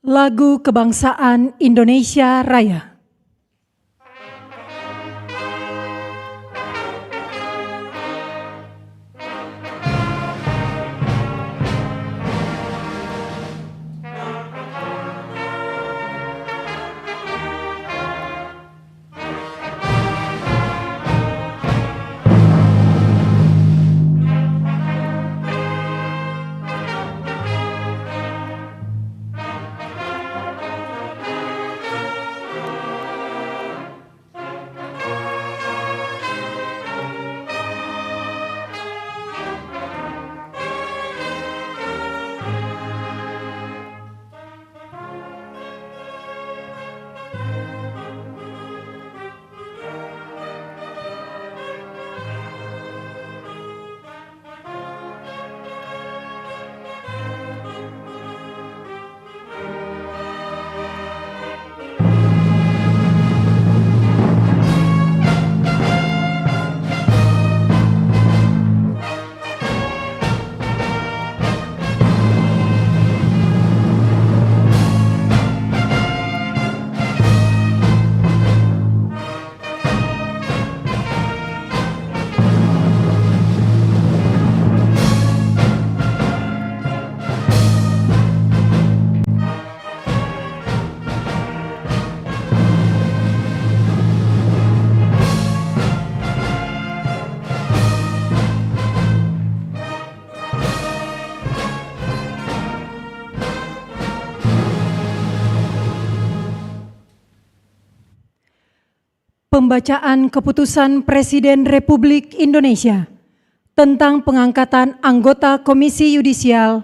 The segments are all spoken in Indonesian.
Lagu Kebangsaan Indonesia Raya. Pembacaan Keputusan Presiden Republik Indonesia tentang pengangkatan anggota Komisi Yudisial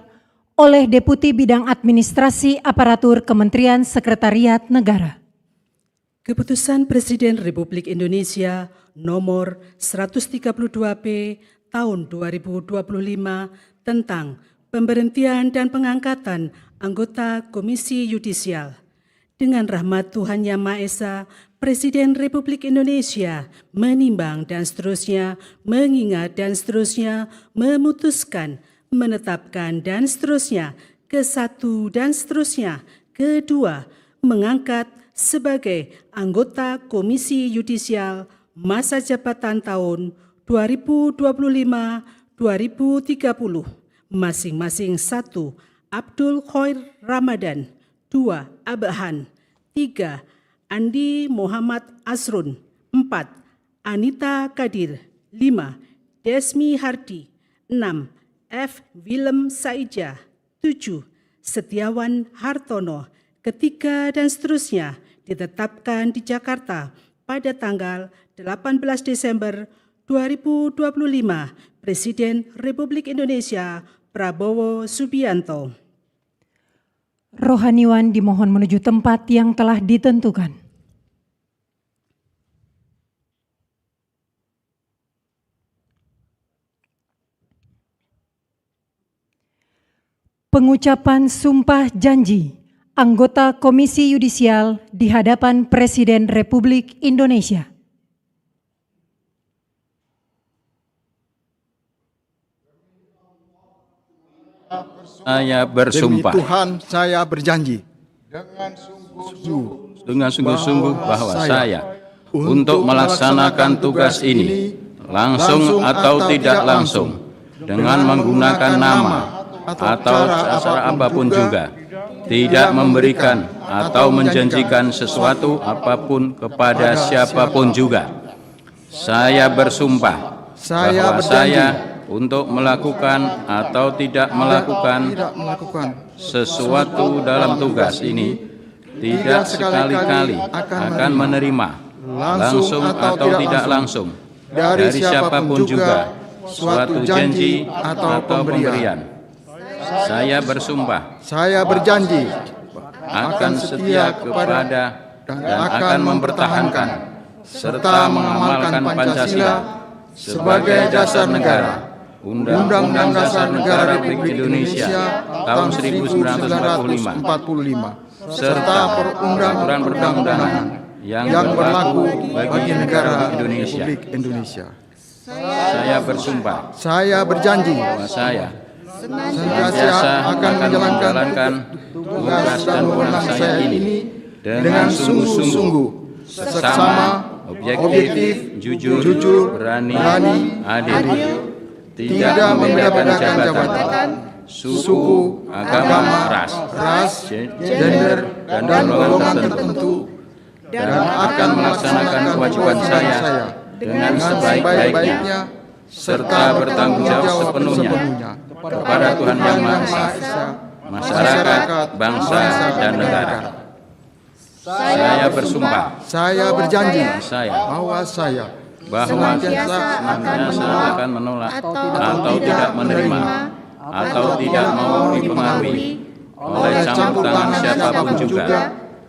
oleh Deputi Bidang Administrasi Aparatur Kementerian Sekretariat Negara. Keputusan Presiden Republik Indonesia nomor 132-P tahun 2025 tentang pemberhentian dan pengangkatan anggota Komisi Yudisial. Dengan rahmat Tuhan Yang Maha Esa, Presiden Republik Indonesia menimbang dan seterusnya, mengingat dan seterusnya, memutuskan, menetapkan dan seterusnya, ke-1 dan seterusnya, kedua, mengangkat sebagai anggota Komisi Yudisial masa jabatan tahun 2025-2030, masing-masing 1. Abdul Khoir Ramadan, 2. Abahan, 3. Andi Muhammad Asrun, 4. Anita Kadir, 5. Desmi Hardi, 6. F. Willem Saija, 7. Setiawan Hartono, ketiga dan seterusnya ditetapkan di Jakarta pada tanggal 18 Desember 2025, Presiden Republik Indonesia Prabowo Subianto. Rohaniwan dimohon menuju tempat yang telah ditentukan. Pengucapan sumpah janji anggota Komisi Yudisial di hadapan Presiden Republik Indonesia. Saya bersumpah Demi Tuhan, saya berjanji dengan sungguh-sungguh bahwa saya untuk melaksanakan tugas ini langsung atau tidak langsung dengan menggunakan nama atau cara apapun juga tidak memberikan atau menjanjikan sesuatu apapun kepada siapapun juga. Saya bersumpah bahwa saya untuk melakukan atau tidak melakukan sesuatu dalam tugas ini tidak sekali-kali akan menerima langsung atau tidak langsung dari siapapun juga suatu janji atau pemberian. Saya bersumpah, saya berjanji akan setia kepada dan akan mempertahankan serta mengamalkan Pancasila sebagai dasar negara, Undang-Undang Dasar Negara Republik Indonesia tahun 1945, serta peraturan perundang-undangan yang berlaku bagi negara Indonesia. Republik Indonesia. Saya bersumpah Saya berjanji bahwa saya senantiasa akan menjalankan tugas dan wewenang saya ini dengan sungguh-sungguh, seksama, objektif, jujur, berani, adil, tidak membedakan jabatan, suku, agama, ras, gender, dan golongan tertentu, dan akan melaksanakan kewajiban saya dengan sebaik-baiknya, serta bertanggung jawab sepenuhnya kepada Tuhan Yang Maha Esa, masyarakat, bangsa, dan negara. Saya bersumpah, Saya berjanji bahwa senantiasa akan menolak atau tidak menerima atau tidak mau dipengaruhi oleh campur tangan siapapun juga,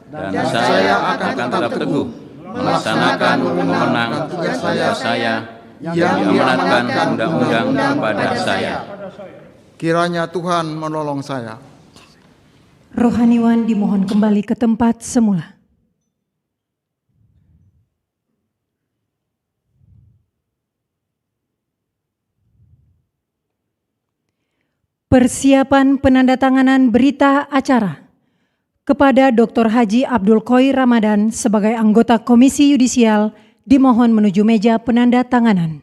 dan saya akan tetap teguh melaksanakan wewenang tugas saya yang diamanatkan undang-undang kepada saya. kiranya Tuhan menolong saya. Rohaniwan dimohon kembali ke tempat semula. Persiapan penandatanganan berita acara kepada Dr. Haji Abdul Khoir Ramadan sebagai anggota Komisi Yudisial dimohon menuju meja penandatanganan.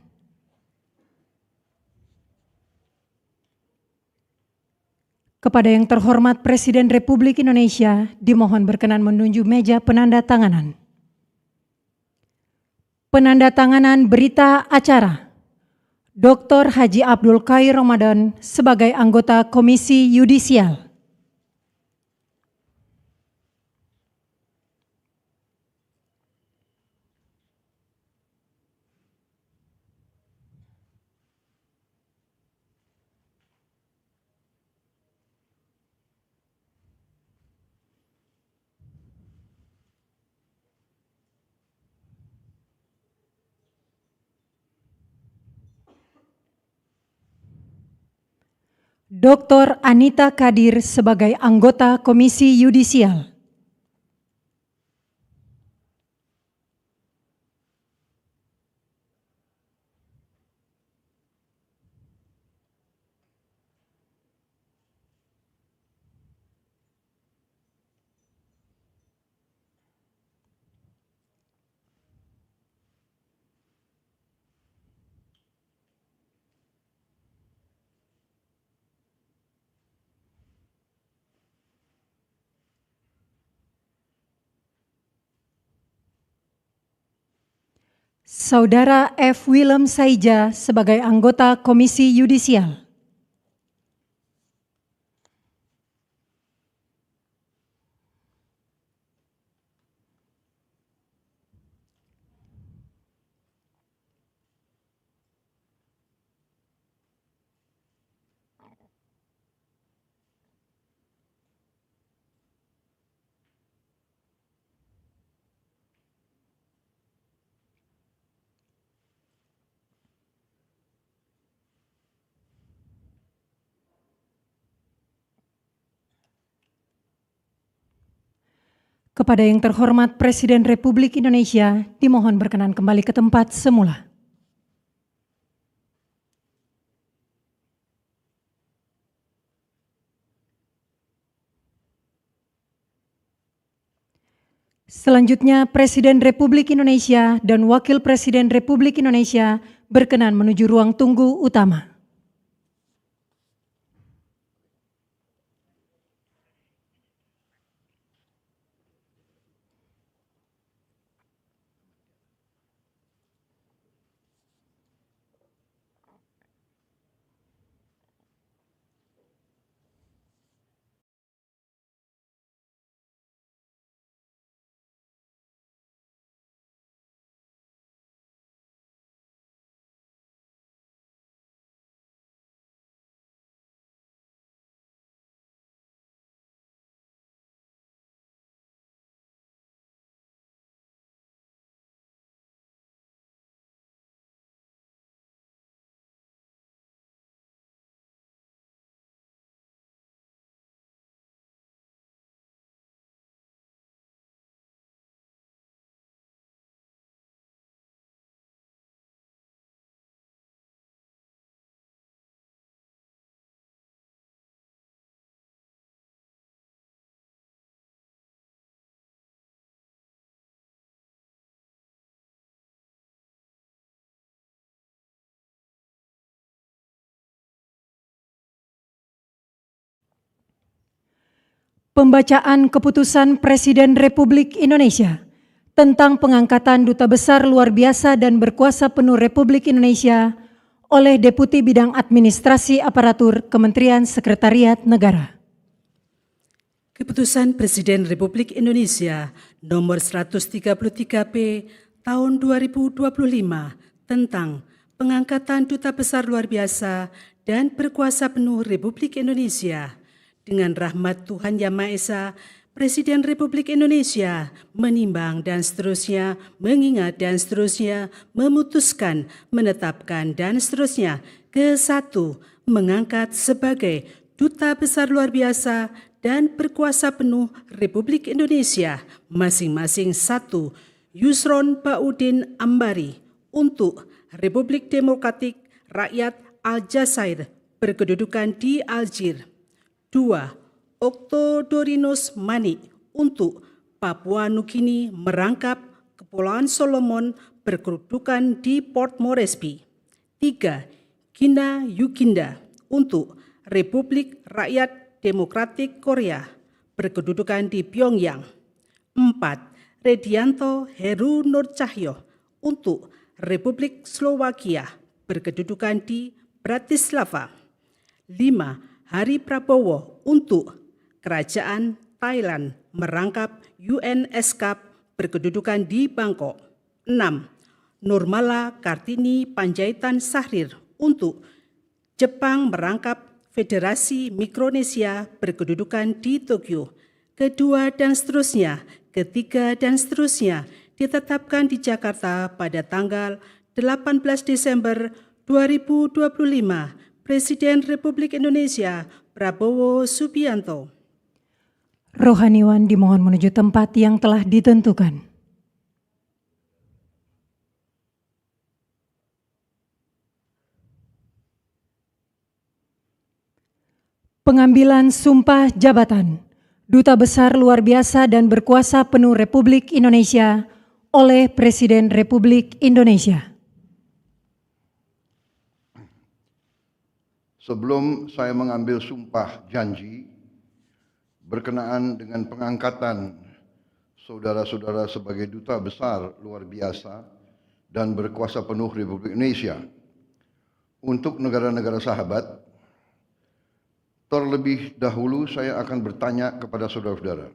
Kepada yang terhormat Presiden Republik Indonesia dimohon berkenan menuju meja penandatanganan. Penandatanganan berita acara Dr. Haji Abdul Khoir Ramadan sebagai anggota Komisi Yudisial. Dr. Anita Kadir sebagai anggota Komisi Yudisial. Saudara F. Willem Saija sebagai anggota Komisi Yudisial. Kepada yang terhormat Presiden Republik Indonesia, dimohon berkenan kembali ke tempat semula. Selanjutnya, Presiden Republik Indonesia dan Wakil Presiden Republik Indonesia berkenan menuju ruang tunggu utama. Pembacaan Keputusan Presiden Republik Indonesia tentang pengangkatan Duta Besar Luar Biasa dan Berkuasa Penuh Republik Indonesia oleh Deputi Bidang Administrasi Aparatur Kementerian Sekretariat Negara. Keputusan Presiden Republik Indonesia nomor 133P tahun 2025 tentang pengangkatan Duta Besar Luar Biasa dan Berkuasa Penuh Republik Indonesia. Dengan rahmat Tuhan Yang Maha Esa, Presiden Republik Indonesia menimbang dan seterusnya, mengingat dan seterusnya, memutuskan, menetapkan dan seterusnya. Ke-1, mengangkat sebagai Duta Besar Luar Biasa dan Berkuasa Penuh Republik Indonesia masing-masing 1. Yusron Baudin Ambari untuk Republik Demokratik Rakyat Aljazair berkedudukan di Algier. 2. Octodorus Manik untuk Papua Nugini merangkap Kepulauan Solomon berkedudukan di Port Moresby. 3. Gina Yukinda untuk Republik Rakyat Demokratik Korea berkedudukan di Pyongyang. 4. Redianto Heru Nur Cahyo untuk Republik Slovakia berkedudukan di Bratislava. 5. Hari Prabowo untuk Kerajaan Thailand merangkap UNESCAP berkedudukan di Bangkok. 6. Nurmala Kartini Panjaitan Sahrir untuk Jepang merangkap Federasi Mikronesia berkedudukan di Tokyo. Kedua dan seterusnya, ketiga dan seterusnya ditetapkan di Jakarta pada tanggal 18 Desember 2025. Presiden Republik Indonesia Prabowo Subianto. Rohaniwan dimohon menuju tempat yang telah ditentukan. Pengambilan sumpah jabatan Duta Besar Luar Biasa dan Berkuasa Penuh Republik Indonesia oleh Presiden Republik Indonesia. Sebelum saya mengambil sumpah janji berkenaan dengan pengangkatan saudara-saudara sebagai Duta Besar Luar Biasa dan Berkuasa Penuh Republik Indonesia untuk negara-negara sahabat, terlebih dahulu saya akan bertanya kepada saudara-saudara,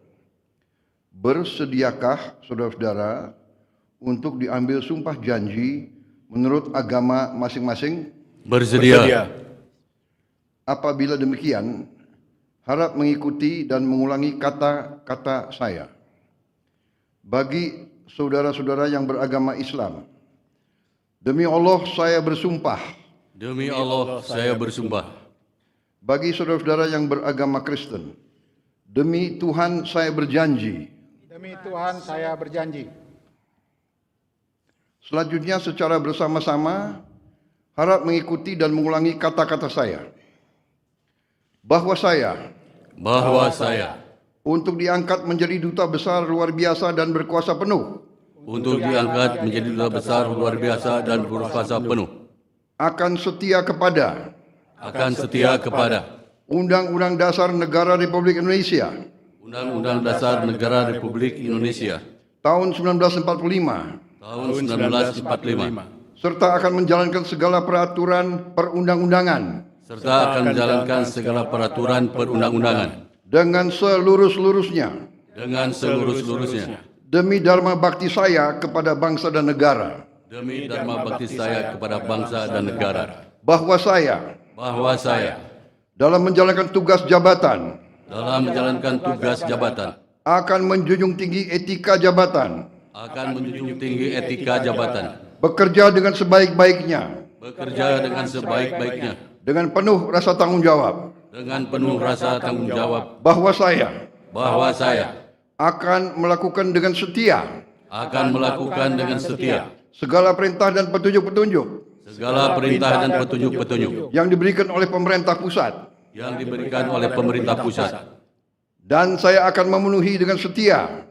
bersediakah saudara-saudara untuk diambil sumpah janji menurut agama masing-masing? Bersedia. Apabila demikian, harap mengikuti dan mengulangi kata-kata saya. Bagi saudara-saudara yang beragama Islam, demi Allah saya bersumpah. Demi Allah saya bersumpah. Bagi saudara-saudara yang beragama Kristen, demi Tuhan saya berjanji. Demi Tuhan saya berjanji. Selanjutnya secara bersama-sama, harap mengikuti dan mengulangi kata-kata saya. Bahwa saya untuk diangkat menjadi Duta Besar Luar Biasa dan Berkuasa Penuh, untuk diangkat menjadi Duta Besar Luar Biasa dan Berkuasa Penuh, akan setia kepada Undang-Undang Dasar Negara Republik Indonesia Undang-Undang Dasar Negara Republik Indonesia tahun 1945 serta akan menjalankan segala peraturan perundang-undangan dengan seluruh-seluruhnya demi dharma bakti saya kepada bangsa dan negara. Bahwa saya dalam menjalankan tugas jabatan akan menjunjung tinggi etika jabatan, bekerja dengan sebaik-baiknya, dengan penuh rasa tanggung jawab, bahwa saya akan melakukan dengan setia segala perintah dan petunjuk-petunjuk yang diberikan oleh pemerintah pusat, dan saya akan memenuhi dengan setia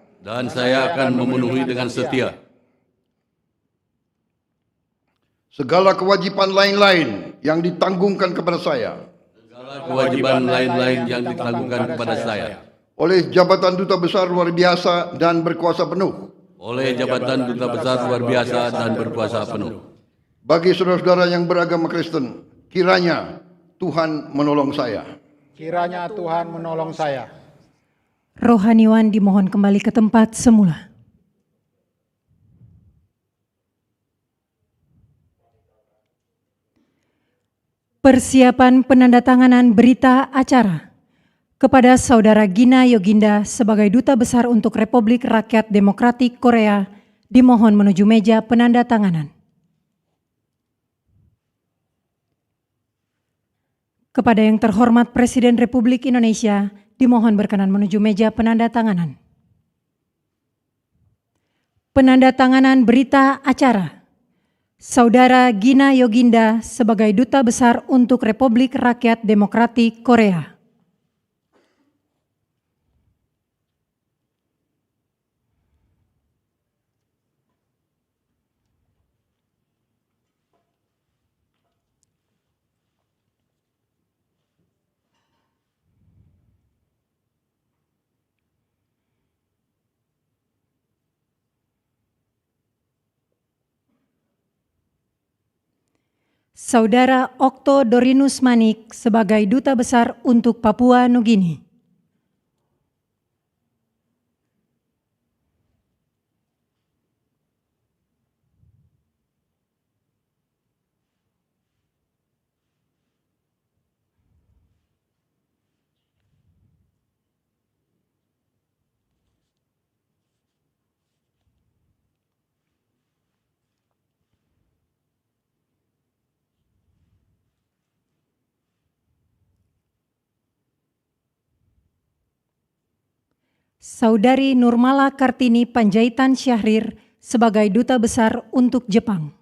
segala kewajiban lain-lain yang ditanggungkan kepada saya oleh jabatan Duta Besar luar biasa dan berkuasa penuh oleh jabatan Duta Besar luar biasa dan berkuasa penuh. bagi saudara-saudara yang beragama Kristen, kiranya Tuhan menolong saya. Kiranya Tuhan menolong saya. Rohaniwan dimohon kembali ke tempat semula. Persiapan penandatanganan berita acara kepada Saudara Gina Yoginda sebagai Duta Besar untuk Republik Rakyat Demokratik Korea dimohon menuju meja penandatanganan. Kepada yang terhormat Presiden Republik Indonesia dimohon berkenan menuju meja penandatanganan. Penandatanganan berita acara Saudara Gina Yoginda sebagai Duta Besar untuk Republik Rakyat Demokratik Korea. Saudara Okto Dorinus Manik sebagai Duta Besar untuk Papua Nugini. Saudari Nurmala Kartini Panjaitan Syahrir sebagai Duta Besar untuk Jepang.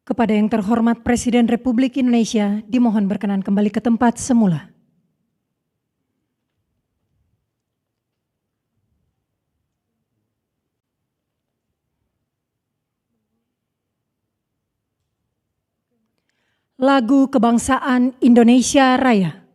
Kepada yang terhormat Presiden Republik Indonesia dimohon berkenan kembali ke tempat semula. Lagu Kebangsaan Indonesia Raya.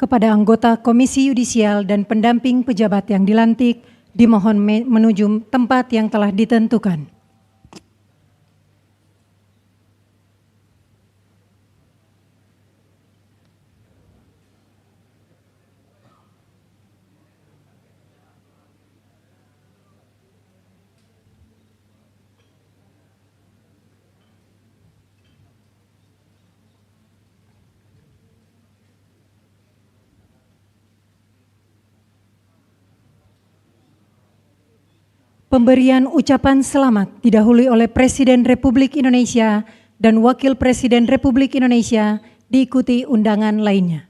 Kepada anggota Komisi Yudisial dan pendamping pejabat yang dilantik, dimohon menuju tempat yang telah ditentukan. Pemberian ucapan selamat didahului oleh Presiden Republik Indonesia dan Wakil Presiden Republik Indonesia diikuti undangan lainnya.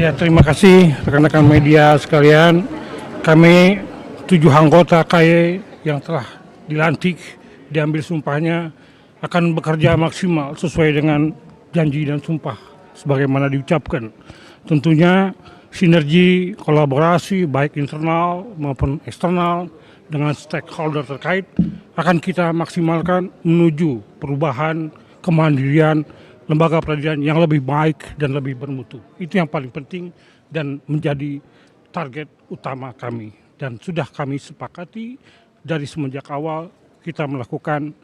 Ya, terima kasih rekan-rekan media sekalian. Kami 7 anggota KY yang telah dilantik, diambil sumpahnya, akan bekerja maksimal sesuai dengan janji dan sumpah sebagaimana diucapkan. Tentunya sinergi kolaborasi baik internal maupun eksternal dengan stakeholder terkait akan kita maksimalkan menuju perubahan, kemandirian lembaga peradilan yang lebih baik dan lebih bermutu. Itu yang paling penting dan menjadi target utama kami. Dan sudah kami sepakati dari semenjak awal kita melakukan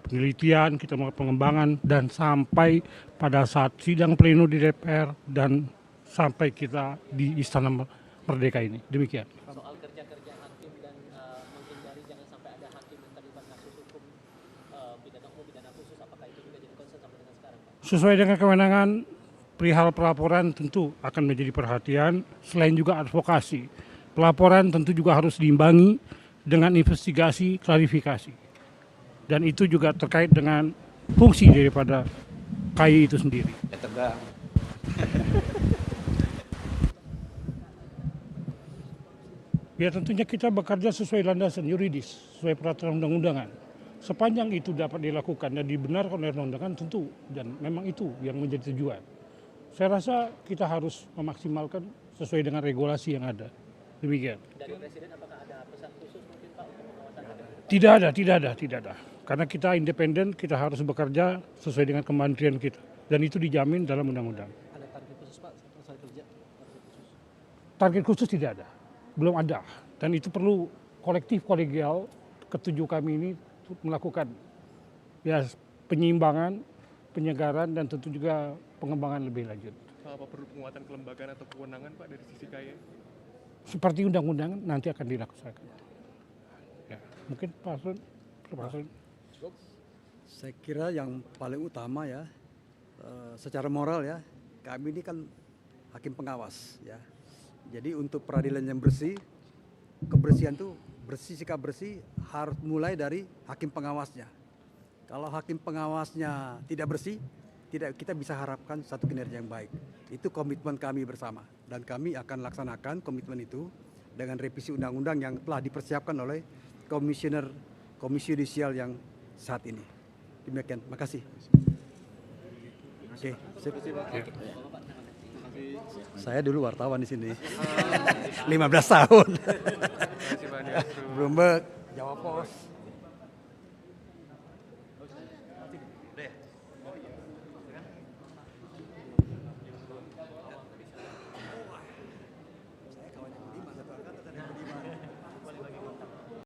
penelitian, kita melakukan pengembangan, dan sampai pada saat sidang pleno di DPR dan sampai kita di Istana Merdeka ini. Demikian. Soal kerja-kerja hakim dan menghindari jangan sampai ada hakim yang terlibat kasus hukum pidana umum, pidana khusus, apakah itu juga jadi concern sampai dengan sekarang, Pak? Sesuai dengan kewenangan perihal pelaporan tentu akan menjadi perhatian, selain juga advokasi. Pelaporan tentu juga harus diimbangi dengan investigasi, klarifikasi. Dan itu juga terkait dengan fungsi daripada KAI itu sendiri. Tegang. Ya tentunya kita bekerja sesuai landasan yuridis, sesuai peraturan undang-undangan. Sepanjang itu dapat dilakukan dan dibenarkan oleh undang-undangan tentu, dan memang itu yang menjadi tujuan. Saya rasa kita harus memaksimalkan sesuai dengan regulasi yang ada. Demikian. Dari Presiden apakah ada pesan khusus mungkin Pak untuk pengawasan? Tidak ada. Karena kita independen, kita harus bekerja sesuai dengan kementerian kita. Dan itu dijamin dalam undang-undang. Ada target khusus Pak selesai kerja? Target khusus tidak ada, belum ada. Dan itu perlu kolektif kolegial ketujuh kami ini melakukan ya penyeimbangan, penyegaran, dan tentu juga pengembangan lebih lanjut. Apa perlu penguatan kelembagaan atau kewenangan Pak dari sisi KAI? Seperti undang-undang nanti akan dilaksanakan. Ya, mungkin Pak Sun. Saya kira yang paling utama ya, secara moral ya, kami ini kan hakim pengawas ya. Jadi untuk peradilan yang bersih, kebersihan itu bersih, sikap bersih harus mulai dari hakim pengawasnya. Kalau hakim pengawasnya tidak bersih, kita bisa harapkan satu kinerja yang baik. Itu komitmen kami bersama, dan kami akan laksanakan komitmen itu dengan revisi undang-undang yang telah dipersiapkan oleh komisioner Komisi Yudisial yang saat ini. Demikian, makasih. Oke, sip. Saya dulu wartawan di sini. 15 tahun. Bloomberg, Jawa Pos.